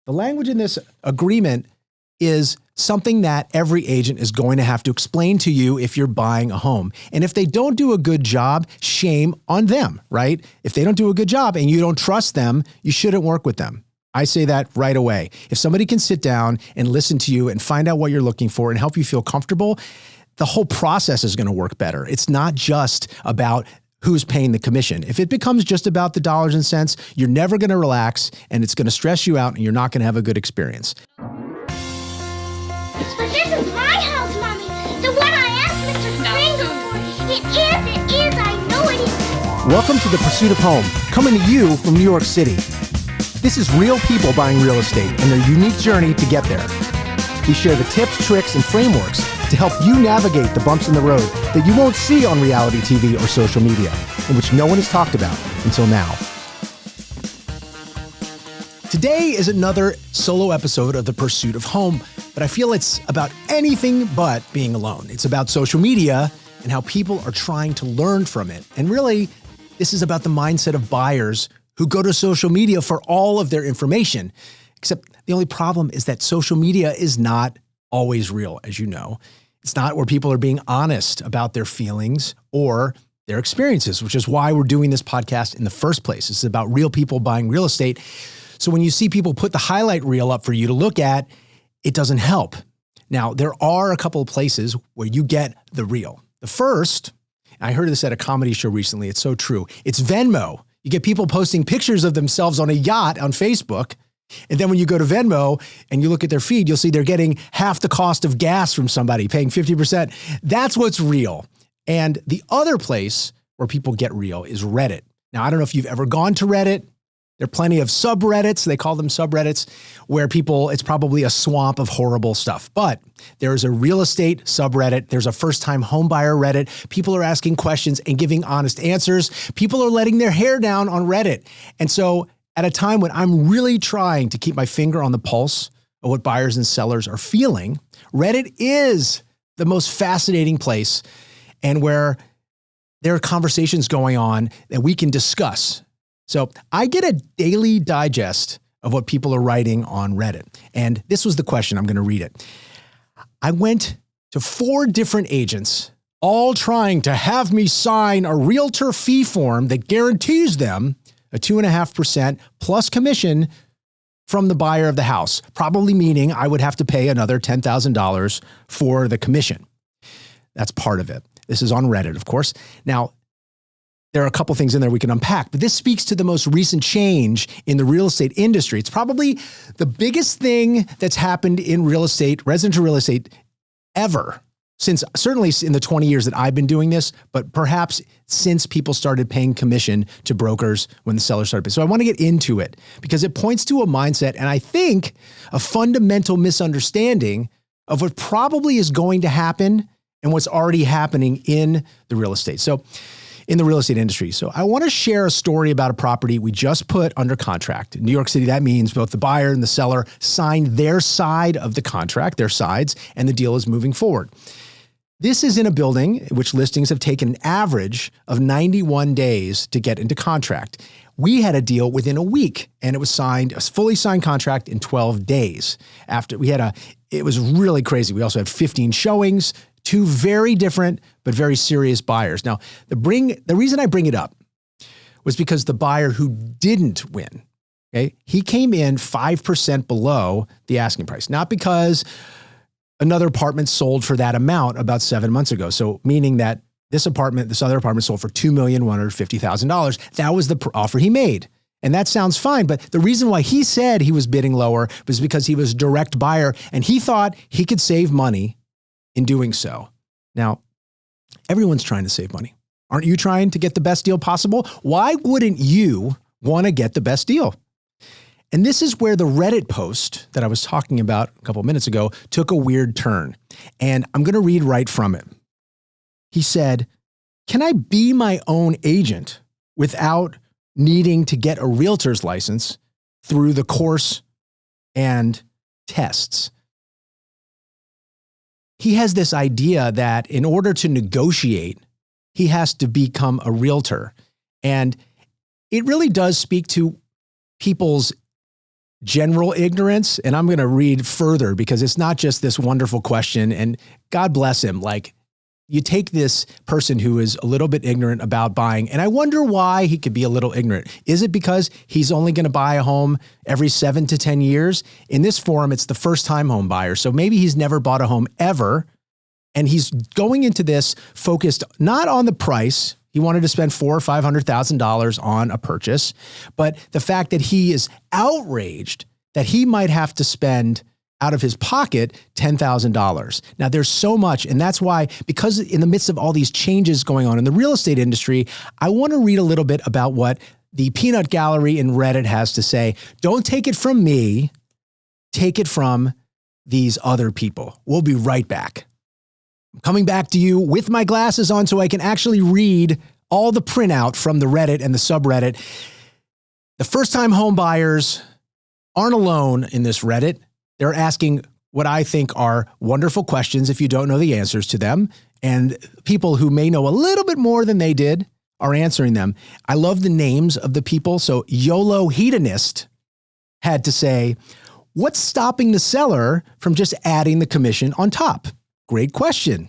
The language in this agreement is something that every agent is going to have to explain to you if you're buying a home. And if they don't do a good job, shame on them, right? If they don't do a good job and you don't trust them, you shouldn't work with them. I say that right away. If somebody can sit down and listen to you and find out what you're looking for and help you feel comfortable, the whole process is going to work better. It's not just about who's paying the commission. If it becomes just about the dollars and cents, you're never going to relax and it's going to stress you out and you're not going to have a good experience. But this is my house, Mommy. The one I asked Mr. Pringle for. It is, I know it is. Welcome to The Pursuit of Home, coming to you from New York City. This is real people buying real estate and their unique journey to get there. We share the tips, tricks, and frameworks to help you navigate the bumps in the road that you won't see on reality TV or social media, and which no one has talked about until now. Today is another solo episode of The Pursuit of Home, but I feel it's about anything but being alone. It's about social media and how people are trying to learn from it. And really, this is about the mindset of buyers who go to social media for all of their information. Except the only problem is that social media is not always real, as you know. It's not where people are being honest about their feelings or their experiences, which is why we're doing this podcast in the first place. It's about real people buying real estate. So when you see people put the highlight reel up for you to look at, it doesn't help. Now, there are a couple of places where you get the real. The first, I heard this at a comedy show recently, it's so true, it's Venmo. You get people posting pictures of themselves on a yacht on Facebook, and then when you go to Venmo and you look at their feed, you'll see they're getting half the cost of gas from somebody, paying 50%. That's what's real. And the other place where people get real is Reddit. Now, I don't know if you've ever gone to Reddit. There are plenty of subreddits, they call them subreddits, where people, it's probably a swamp of horrible stuff. But there's a real estate subreddit, there's a first-time homebuyer Reddit. People are asking questions and giving honest answers. People are letting their hair down on Reddit. And so at a time when I'm really trying to keep my finger on the pulse of what buyers and sellers are feeling, Reddit is the most fascinating place and where there are conversations going on that we can discuss. So I get a daily digest of what people are writing on Reddit. And this was the question, I'm going to read it. I went to 4 different agents, all trying to have me sign a realtor fee form that guarantees them a 2.5% plus commission from the buyer of the house, probably meaning I would have to pay another $10,000 for the commission. That's part of it. This is on Reddit, of course. Now, there are a couple things in there we can unpack, but this speaks to the most recent change in the real estate industry. It's probably the biggest thing that's happened in real estate, residential real estate, ever, since certainly in the 20 years that I've been doing this, but perhaps since people started paying commission to brokers when the sellers started paying. So I want to get into it because it points to a mindset and I think a fundamental misunderstanding of what probably is going to happen and what's already happening in the real estate. So in the real estate industry. So I want to share a story about a property we just put under contract. In New York City, that means both the buyer and the seller signed their side of the contract, their sides, and the deal is moving forward. This is in a building which listings have taken an average of 91 days to get into contract. We had a deal within a week and it was signed, a fully signed contract in 12 days. It was really crazy. We also had 15 showings, 2 very different but very serious buyers. Now, the reason I bring it up was because the buyer who didn't win, okay, he came in 5% below the asking price, not because another apartment sold for that amount about 7 months ago. So meaning that this other apartment sold for $2,150,000. That was the offer he made. And that sounds fine. But the reason why he said he was bidding lower was because he was a direct buyer and he thought he could save money in doing so. Now, everyone's trying to save money. Aren't you trying to get the best deal possible? Why wouldn't you want to get the best deal? And this is where the Reddit post that I was talking about a couple of minutes ago took a weird turn. And I'm going to read right from it. He said, "Can I be my own agent without needing to get a realtor's license through the course and tests?" He has this idea that in order to negotiate, he has to become a realtor. And it really does speak to people's general ignorance. And I'm going to read further because it's not just this wonderful question, and God bless him. Like, you take this person who is a little bit ignorant about buying, and I wonder why he could be a little ignorant. Is it because he's only going to buy a home every 7 to 10 years? In this forum, it's the first time home buyer. So maybe he's never bought a home ever. And he's going into this focused not on the price. He wanted to spend $400,000 or $500,000 on a purchase, but the fact that he is outraged that he might have to spend out of his pocket $10,000. Now there's so much, and that's why, because in the midst of all these changes going on in the real estate industry, I want to read a little bit about what the peanut gallery in Reddit has to say. Don't take it from me, take it from these other people. We'll be right back. I'm coming back to you with my glasses on so I can actually read all the printout from the Reddit and the subreddit. The first-time home buyers aren't alone in this Reddit. They're asking what I think are wonderful questions if you don't know the answers to them. And people who may know a little bit more than they did are answering them. I love the names of the people. So YOLO Hedonist had to say, what's stopping the seller from just adding the commission on top? Great question.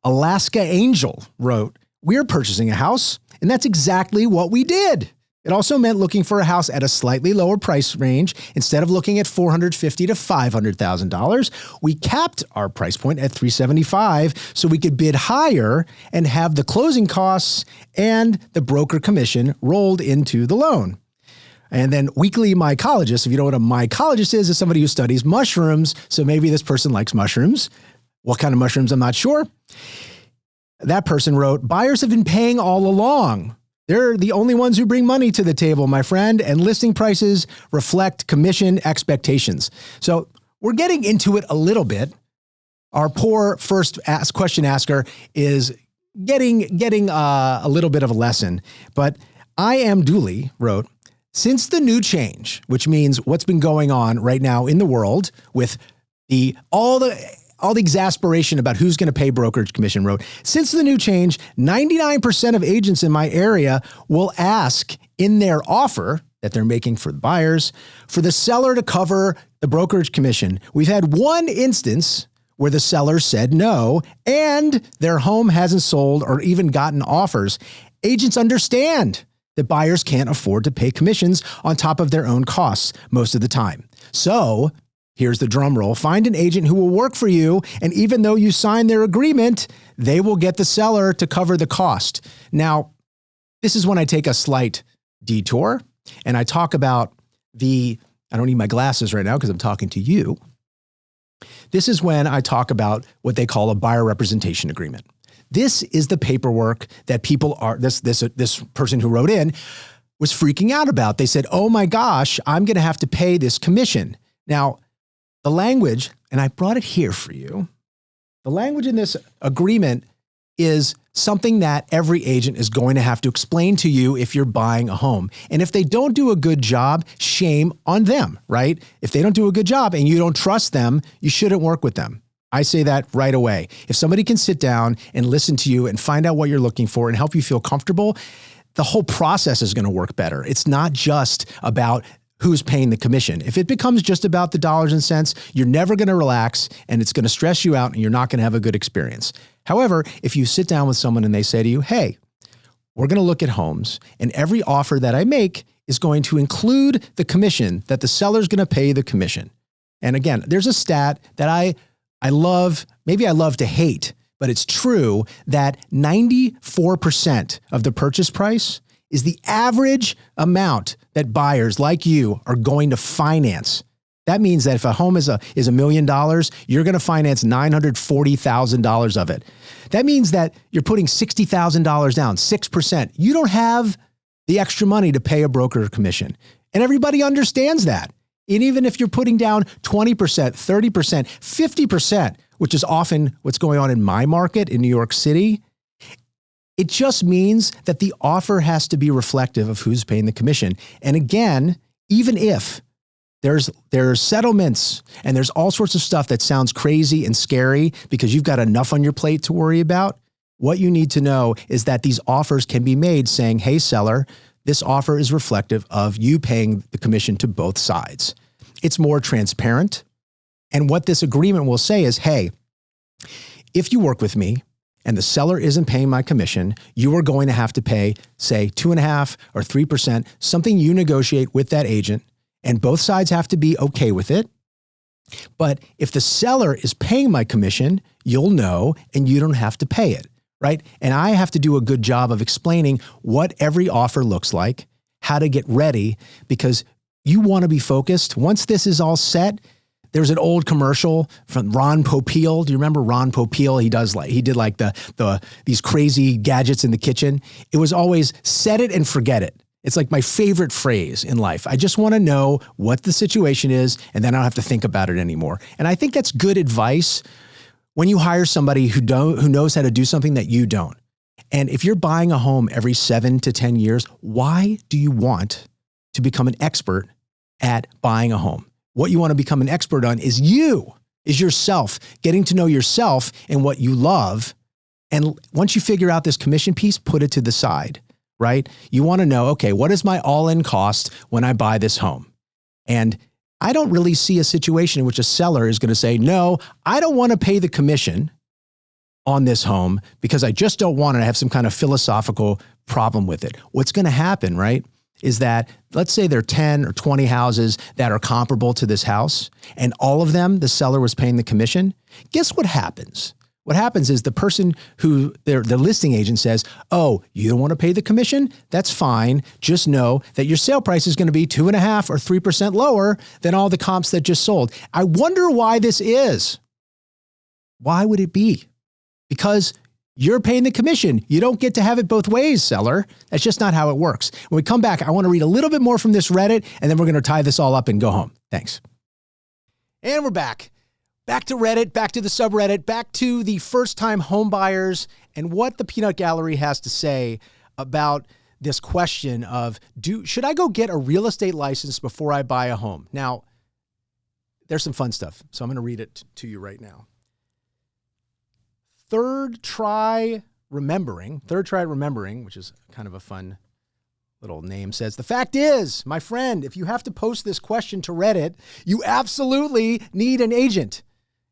Alaska Angel wrote, we're purchasing a house, and that's exactly what we did. It also meant looking for a house at a slightly lower price range. Instead of looking at $450,000 to $500,000, we capped our price point at $375,000 so we could bid higher and have the closing costs and the broker commission rolled into the loan. And then weekly mycologist, if you know what a mycologist is somebody who studies mushrooms. So maybe this person likes mushrooms. What kind of mushrooms? I'm not sure. That person wrote, buyers have been paying all along. They're the only ones who bring money to the table, my friend, and listing prices reflect commission expectations. So we're getting into it a little bit. Our poor first question asker is getting a little bit of a lesson. But I Am Dooley wrote, since the new change, which means what's been going on right now in the world with all the exasperation about who's going to pay brokerage commission, wrote, since the new change, 99% of agents in my area will ask in their offer that they're making for the buyers for the seller to cover the brokerage commission. We've had one instance where the seller said no, and their home hasn't sold or even gotten offers. Agents understand that buyers can't afford to pay commissions on top of their own costs most of the time. So here's the drum roll. Find an agent who will work for you, and even though you sign their agreement, they will get the seller to cover the cost. Now, this is when I take a slight detour, and I talk about I don't need my glasses right now because I'm talking to you. This is when I talk about what they call a buyer representation agreement. This is the paperwork that this person who wrote in was freaking out about. They said, oh my gosh, I'm going to have to pay this commission. Now, the language, and I brought it here for you, the language in this agreement is something that every agent is going to have to explain to you if you're buying a home. And if they don't do a good job, shame on them, right? If they don't do a good job and you don't trust them, you shouldn't work with them. I say that right away. If somebody can sit down and listen to you and find out what you're looking for and help you feel comfortable, the whole process is going to work better. It's not just about who's paying the commission. If it becomes just about the dollars and cents, you're never going to relax and it's going to stress you out and you're not going to have a good experience. However, if you sit down with someone and they say to you, hey, we're going to look at homes and every offer that I make is going to include the commission that the seller's going to pay the commission. And again, there's a stat that I love, maybe I love to hate, but it's true that 94% of the purchase price is the average amount that buyers like you are going to finance. That means that if a home is $1 million, you're going to finance $940,000 of it. That means that you're putting $60,000 down, 6%. You don't have the extra money to pay a broker commission. And everybody understands that. And even if you're putting down 20%, 30%, 50%, which is often what's going on in my market in New York City, it just means that the offer has to be reflective of who's paying the commission. And again, even if there's settlements and there's all sorts of stuff that sounds crazy and scary because you've got enough on your plate to worry about, what you need to know is that these offers can be made saying, hey, seller, this offer is reflective of you paying the commission to both sides. It's more transparent. And what this agreement will say is, hey, if you work with me and the seller isn't paying my commission, you are going to have to pay, say, 2.5% or 3%, something you negotiate with that agent, and both sides have to be okay with it. But if the seller is paying my commission, you'll know, and you don't have to pay it, right? And I have to do a good job of explaining what every offer looks like, how to get ready, because you want to be focused. Once this is all set, there's an old commercial from Ron Popeil. Do you remember Ron Popeil? He did like these crazy gadgets in the kitchen. It was always set it and forget it. It's like my favorite phrase in life. I just want to know what the situation is, and then I don't have to think about it anymore. And I think that's good advice when you hire somebody who knows how to do something that you don't. And if you're buying a home every 7 to 10 years, why do you want to become an expert at buying a home? What you want to become an expert on is yourself, getting to know yourself and what you love. And once you figure out this commission piece, put it to the side, right? You want to know, okay, what is my all-in cost when I buy this home? And I don't really see a situation in which a seller is going to say, no, I don't want to pay the commission on this home because I just don't want it. I have some kind of philosophical problem with it. What's going to happen, right, is that let's say there are 10 or 20 houses that are comparable to this house, and all of them, the seller was paying the commission. Guess what happens? What happens is the person who the listing agent says, oh, you don't want to pay the commission? That's fine. Just know that your sale price is going to be 2.5% or 3% lower than all the comps that just sold. I wonder why this is. Why would it be? Because you're paying the commission. You don't get to have it both ways, seller. That's just not how it works. When we come back, I want to read a little bit more from this Reddit, and then we're going to tie this all up and go home. Thanks. And we're back. Back to Reddit, back to the subreddit, back to the first-time home buyers and what the Peanut Gallery has to say about this question of, should I go get a real estate license before I buy a home? Now, there's some fun stuff, so I'm going to read it to you right now. Third Try Remembering, which is kind of a fun little name, says, the fact is, my friend, if you have to post this question to Reddit, you absolutely need an agent.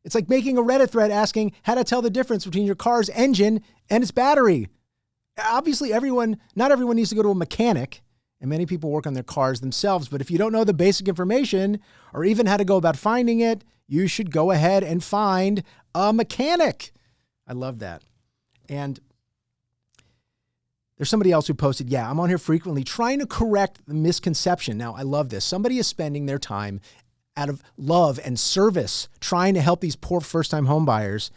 It's like making a Reddit thread asking how to tell the difference between your car's engine and its battery. Obviously, not everyone needs to go to a mechanic, and many people work on their cars themselves. But if you don't know the basic information or even how to go about finding it, you should go ahead and find a mechanic. I love that. And there's somebody else who posted, yeah, I'm on here frequently trying to correct the misconception. Now, I love this. Somebody is spending their time out of love and service trying to help these poor first-time home buyers.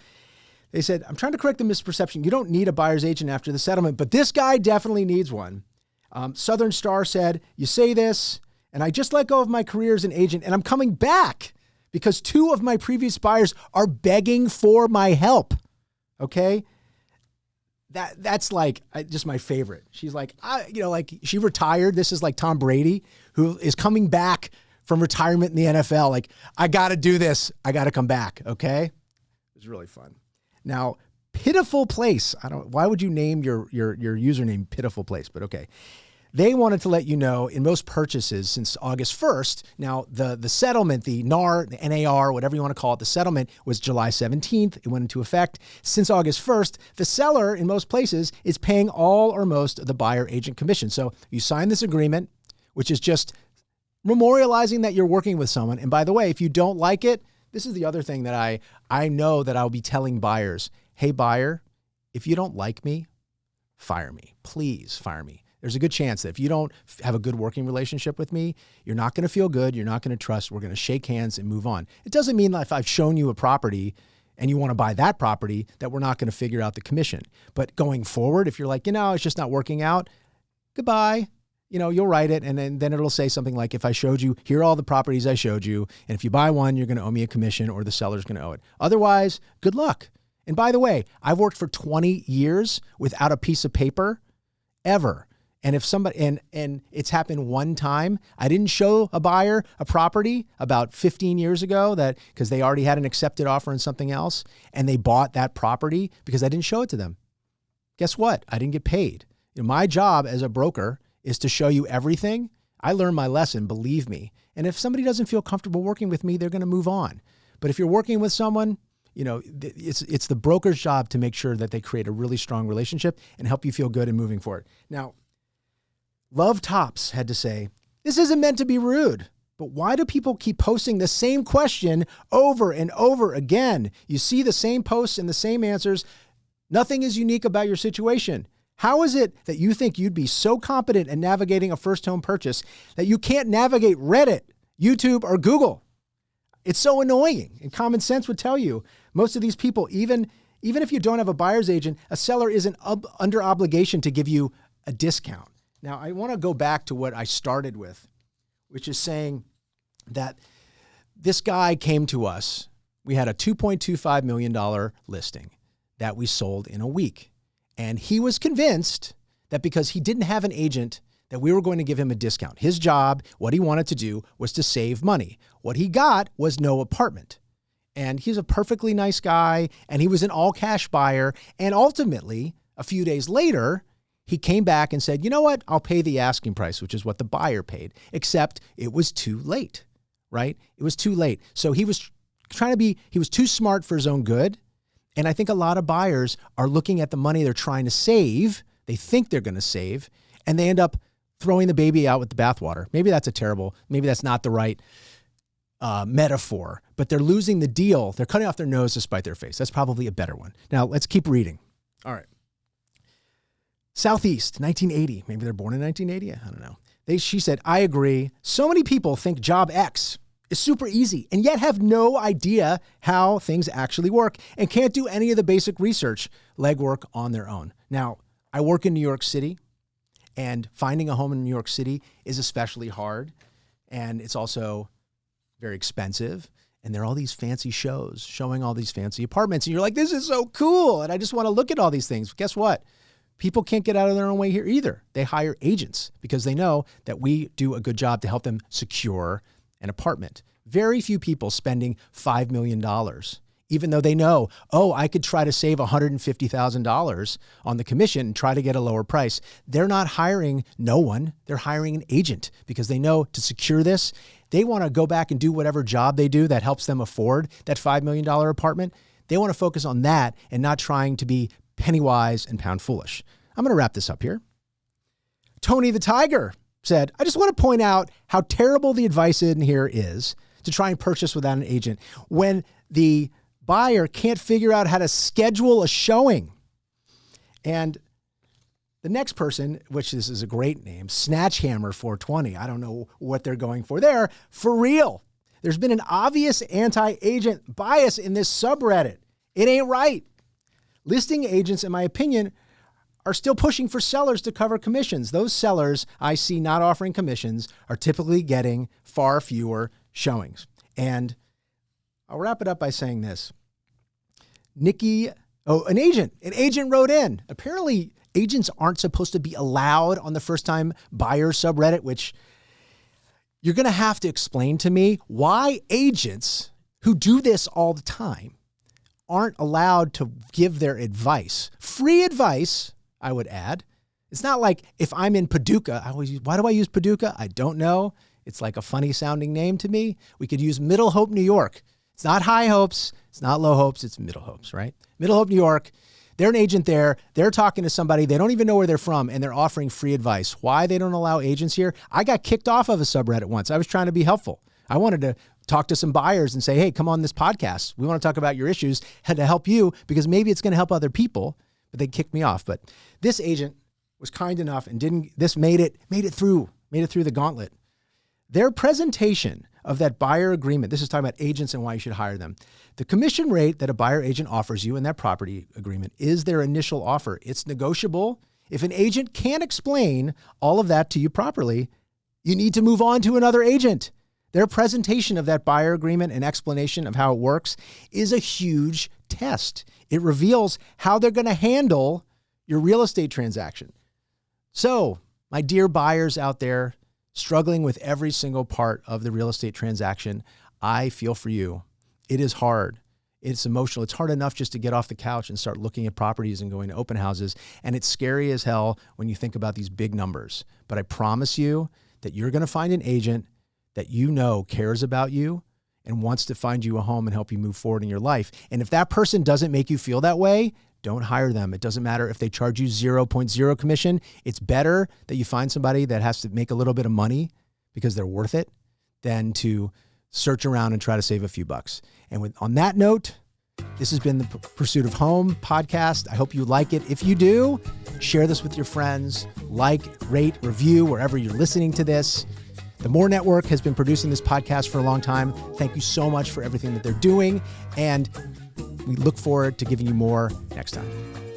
They said, I'm trying to correct the misperception. You don't need a buyer's agent after the settlement, but this guy definitely needs one. Southern Star said, you say this, and I just let go of my career as an agent, and I'm coming back because 2 of my previous buyers are begging for my help. Okay? That's like just my favorite. She's like, she retired. This is like Tom Brady, who is coming back from retirement in the NFL. Like, I got to do this. I got to come back. Okay. It was really fun. Now, Pitiful Place. Why would you name your username Pitiful Place? But okay. They wanted to let you know in most purchases since August 1st. Now, the settlement, the NAR, the NAR, whatever you want to call it, the settlement was July 17th. It went into effect. Since August 1st, the seller in most places is paying all or most of the buyer agent commission. So you sign this agreement, which is just memorializing that you're working with someone. And by the way, if you don't like it, this is the other thing that I know that I'll be telling buyers. Hey, buyer, if you don't like me, fire me. Please fire me. There's a good chance that if you don't have a good working relationship with me, you're not going to feel good. You're not going to trust. We're going to shake hands and move on. It doesn't mean that if I've shown you a property and you want to buy that property, that we're not going to figure out the commission. But going forward, if you're like, it's just not working out, goodbye. You'll write it, and then it'll say something like, if I showed you, here are all the properties I showed you, and if you buy one, you're going to owe me a commission or the seller's going to owe it. Otherwise, good luck. And by the way, I've worked for 20 years without a piece of paper, ever. And if somebody, and it's happened one time, I didn't show a buyer a property about 15 years ago because they already had an accepted offer on something else, and they bought that property because I didn't show it to them. Guess what? I didn't get paid. My job as a broker is to show you everything, I learned my lesson, believe me. And if somebody doesn't feel comfortable working with me, they're going to move on. But if you're working with someone, it's the broker's job to make sure that they create a really strong relationship and help you feel good in moving forward. Now, Love Tops had to say, this isn't meant to be rude, but why do people keep posting the same question over and over again? You see the same posts and the same answers. Nothing is unique about your situation. How is it that you think you'd be so competent in navigating a first home purchase that you can't navigate Reddit, YouTube, or Google? It's so annoying, and common sense would tell you most of these people, even if you don't have a buyer's agent, a seller isn't under obligation to give you a discount. Now, I want to go back to what I started with, which is saying that this guy came to us. We had a $2.25 million listing that we sold in a week. And he was convinced that because he didn't have an agent, that we were going to give him a discount. His job, what he wanted to do, was to save money. What he got was no apartment. And he's a perfectly nice guy, and he was an all-cash buyer. And ultimately, a few days later, he came back and said, you know what? I'll pay the asking price, which is what the buyer paid, except it was too late, right? It was too late. So he was he was too smart for his own good. And I think a lot of buyers are looking at the money they're trying to save. They think they're going to save, and they end up throwing the baby out with the bathwater. Maybe that's not the right metaphor, but they're losing the deal. They're cutting off their nose to spite their face. That's probably a better one. Now let's keep reading. All right. Southeast, 1980. Maybe they're born in 1980. I don't know. She said, I agree. So many people think job X is super easy and yet have no idea how things actually work and can't do any of the basic research, legwork on their own. Now, I work in New York City, and finding a home in New York City is especially hard. And it's also very expensive. And there are all these fancy shows showing all these fancy apartments. And you're like, this is so cool. And I just want to look at all these things. Guess what? People can't get out of their own way here either. They hire agents because they know that we do a good job to help them secure an apartment. Very few people spending $5 million, even though they know, I could try to save $150,000 on the commission and try to get a lower price. They're not hiring no one. They're hiring an agent because they know to secure this, they want to go back and do whatever job they do that helps them afford that $5 million apartment. They want to focus on that and not trying to be penny wise and pound foolish. I'm going to wrap this up here. Tony the Tiger said, I just want to point out how terrible the advice in here is to try and purchase without an agent when the buyer can't figure out how to schedule a showing. And the next person, which this is a great name, Snatchhammer 420. I don't know what they're going for there. For real. There's been an obvious anti-agent bias in this subreddit. It ain't right. Listing agents, in my opinion, are still pushing for sellers to cover commissions. Those sellers I see not offering commissions are typically getting far fewer showings. And I'll wrap it up by saying this. An agent wrote in. Apparently, agents aren't supposed to be allowed on the first-time buyer subreddit, which you're going to have to explain to me why agents who do this all the time aren't allowed to give their advice. Free advice, I would add. It's not like if I'm in Paducah, why do I use Paducah? I don't know. It's like a funny sounding name to me. We could use Middle Hope, New York. It's not High Hopes. It's not Low Hopes. It's Middle Hopes, right? Middle Hope, New York. They're an agent there. They're talking to somebody. They don't even know where they're from, and they're offering free advice. Why they don't allow agents here? I got kicked off of a subreddit once. I was trying to be helpful. I wanted to talk to some buyers and say, hey, come on this podcast. We want to talk about your issues and to help you because maybe it's going to help other people, but they kicked me off. But this agent was kind enough and made it through the gauntlet. Their presentation of that buyer agreement, this is talking about agents and why you should hire them. The commission rate that a buyer agent offers you in that property agreement is their initial offer. It's negotiable. If an agent can't explain all of that to you properly, you need to move on to another agent. Their presentation of that buyer agreement and explanation of how it works is a huge test. It reveals how they're going to handle your real estate transaction. So, my dear buyers out there struggling with every single part of the real estate transaction, I feel for you. It is hard. It's emotional. It's hard enough just to get off the couch and start looking at properties and going to open houses. And it's scary as hell when you think about these big numbers. But I promise you that you're going to find an agent that you know cares about you and wants to find you a home and help you move forward in your life. And if that person doesn't make you feel that way, don't hire them. It doesn't matter if they charge you 0.0 commission. It's better that you find somebody that has to make a little bit of money because they're worth it than to search around and try to save a few bucks. And on that note, this has been the Pursuit of Home podcast. I hope you like it. If you do, share this with your friends, like, rate, review, wherever you're listening to this. The More Network has been producing this podcast for a long time. Thank you so much for everything that they're doing. And we look forward to giving you more next time.